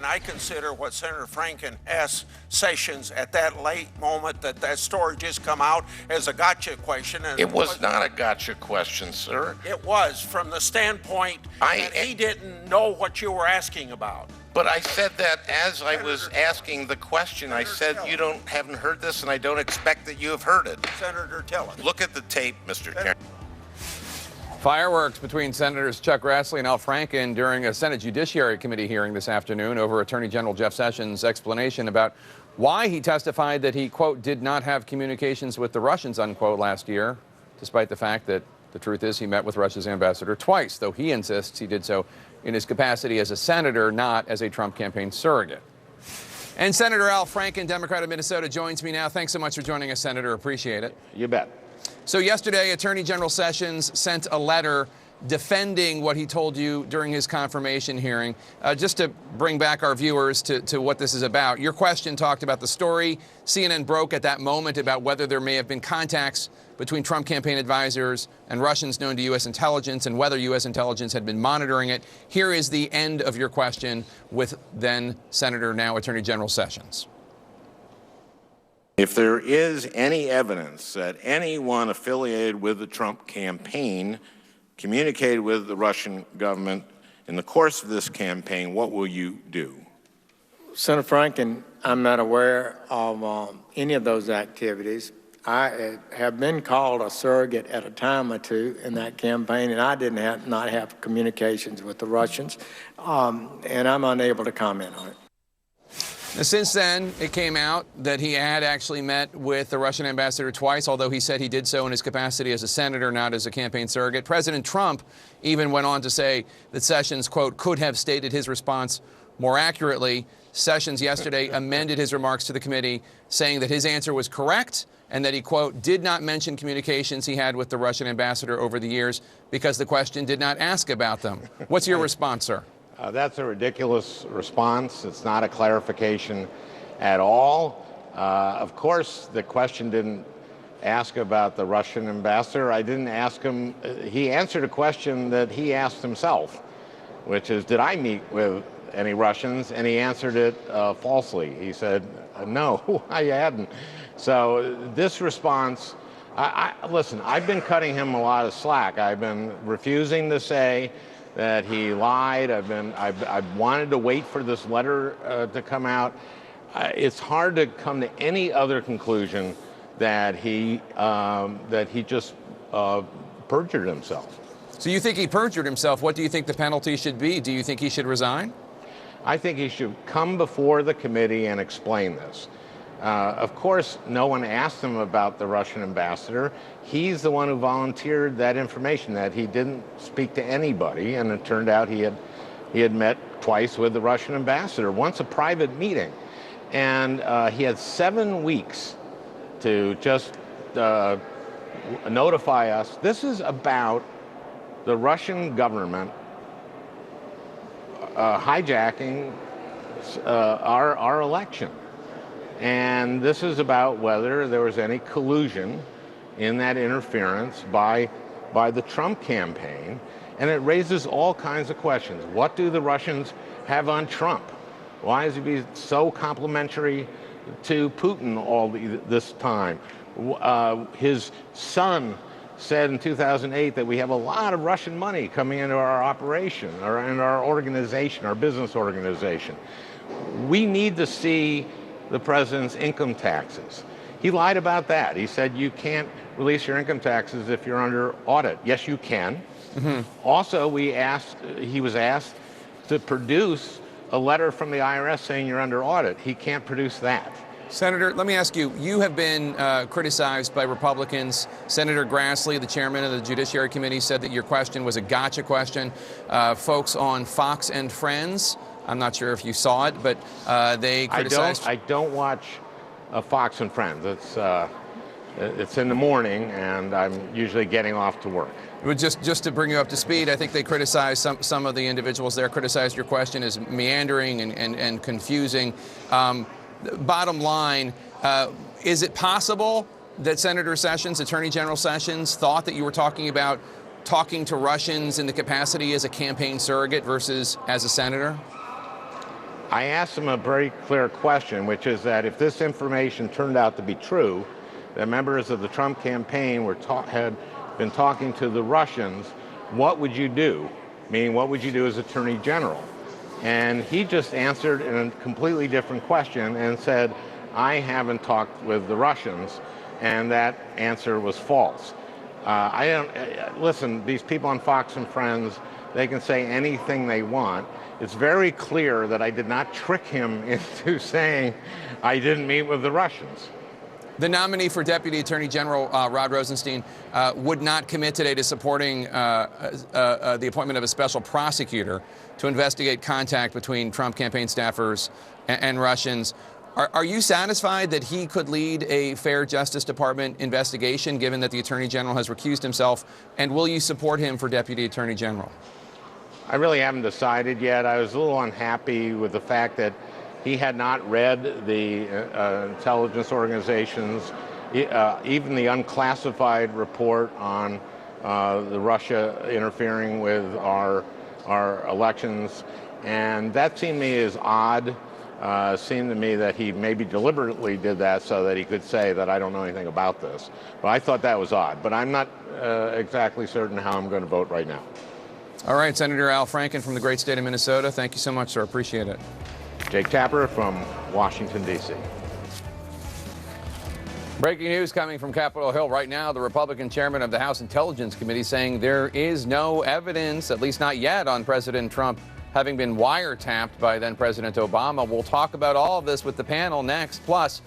I consider what Senator Franken asked Sessions at that late moment, that story just come out, as a gotcha question. And it was not a gotcha question, sir. It was, from the standpoint that he didn't know what you were asking about. But I said that as I was asking the question. I said you haven't heard this, and I don't expect that you have heard it. Senator, tell us. Look at the tape, Mr. Chairman. Fireworks between Senators Chuck Grassley and Al Franken during a Senate Judiciary Committee hearing this afternoon over Attorney General Jeff Sessions' explanation about why he testified that he, quote, did not have communications with the Russians, unquote, last year, despite the fact that the truth is he met with Russia's ambassador twice, though he insists he did so in his capacity as a senator, not as a Trump campaign surrogate. And Senator Al Franken, Democrat of Minnesota, joins me now. Thanks so much for joining us, Senator. Appreciate it. You bet. So yesterday, Attorney General Sessions sent a letter defending what he told you during his confirmation hearing. Just to bring back our viewers to what this is about, your question talked about the story CNN broke at that moment about whether there may have been contacts between Trump campaign advisors and Russians known to U.S. intelligence and whether U.S. intelligence had been monitoring it. Here is the end of your question with then Senator, now Attorney General Sessions. If there is any evidence that anyone affiliated with the Trump campaign communicated with the Russian government in the course of this campaign, what will you do? Senator Franken, I'm not aware of any of those activities. I have been called a surrogate at a time or two in that campaign, and I did not have communications with the Russians, and I'm unable to comment on it. Now, since then, it came out that he had actually met with the Russian ambassador twice, although he said he did so in his capacity as a senator, not as a campaign surrogate. President Trump even went on to say that Sessions, quote, could have stated his response more accurately. Sessions yesterday amended his remarks to the committee, saying that his answer was correct and that he, quote, did not mention communications he had with the Russian ambassador over the years because the question did not ask about them. What's your response, sir? That's a ridiculous response. It's not a clarification at all. Of course, the question didn't ask about the Russian ambassador. I didn't ask him. He answered a question that he asked himself, which is, did I meet with any Russians? And he answered it falsely. He said, no, I hadn't. So this response, listen, I've been cutting him a lot of slack. I've been refusing to say that he lied. I've wanted to wait for this letter to come out. It's hard to come to any other conclusion that he just perjured himself. So you think he perjured himself? What do you think the penalty should be? Do you think he should resign? I think he should come before the committee and explain this. Of course, no one asked him about the Russian ambassador. He's the one who volunteered that information, that he didn't speak to anybody, and it turned out he had met twice with the Russian ambassador, once a private meeting. And he had 7 weeks to just notify us. This is about the Russian government hijacking our election. And this is about whether there was any collusion in that interference by the Trump campaign. And it raises all kinds of questions. What do the Russians have on Trump? Why is he so complimentary to Putin all this time? His son said in 2008 that we have a lot of Russian money coming into our operation, or in our organization, our business organization. We need to see the president's income taxes. He lied about that. He said you can't release your income taxes if you're under audit. Yes, you can. Mm-hmm. Also, he was asked to produce a letter from the IRS saying you're under audit. He can't produce that. Senator, let me ask you, you have been criticized by Republicans. Senator Grassley, the chairman of the Judiciary Committee, said that your question was a gotcha question. Folks on Fox and Friends, I'm not sure if you saw it, but they criticized... I don't watch Fox and Friends. It's in the morning, and I'm usually getting off to work. Just to bring you up to speed, I think they criticized, some of the individuals there criticized your question as meandering and confusing. Bottom line, is it possible that Senator Sessions, Attorney General Sessions, thought that you were talking about talking to Russians in the capacity as a campaign surrogate versus as a senator? I asked him a very clear question, which is that if this information turned out to be true, that members of the Trump campaign had been talking to the Russians, what would you do? Meaning, what would you do as Attorney General? And he just answered in a completely different question and said, I haven't talked with the Russians, and that answer was false. Listen, these people on Fox and Friends, they can say anything they want. It's very clear that I did not trick him into saying I didn't meet with the Russians. The nominee for Deputy Attorney General, Rod Rosenstein, would not commit today to supporting the appointment of a special prosecutor to investigate contact between Trump campaign staffers and Russians. Are you satisfied that he could lead a fair Justice Department investigation, given that the Attorney General has recused himself? And will you support him for Deputy Attorney General? I really haven't decided yet. I was a little unhappy with the fact that he had not read the intelligence organizations, even the unclassified report on the Russia interfering with our elections. And that seemed to me as odd. Seemed to me that he maybe deliberately did that so that he could say that I don't know anything about this. But I thought that was odd. But I'm not exactly certain how I'm going to vote right now. All right, Senator Al Franken from the great state of Minnesota. Thank you so much, sir. Appreciate it. Jake Tapper from Washington, D.C. Breaking news coming from Capitol Hill right now. The Republican chairman of the House Intelligence Committee saying there is no evidence, at least not yet, on President Trump having been wiretapped by then President Obama. We'll talk about all of this with the panel next. Plus,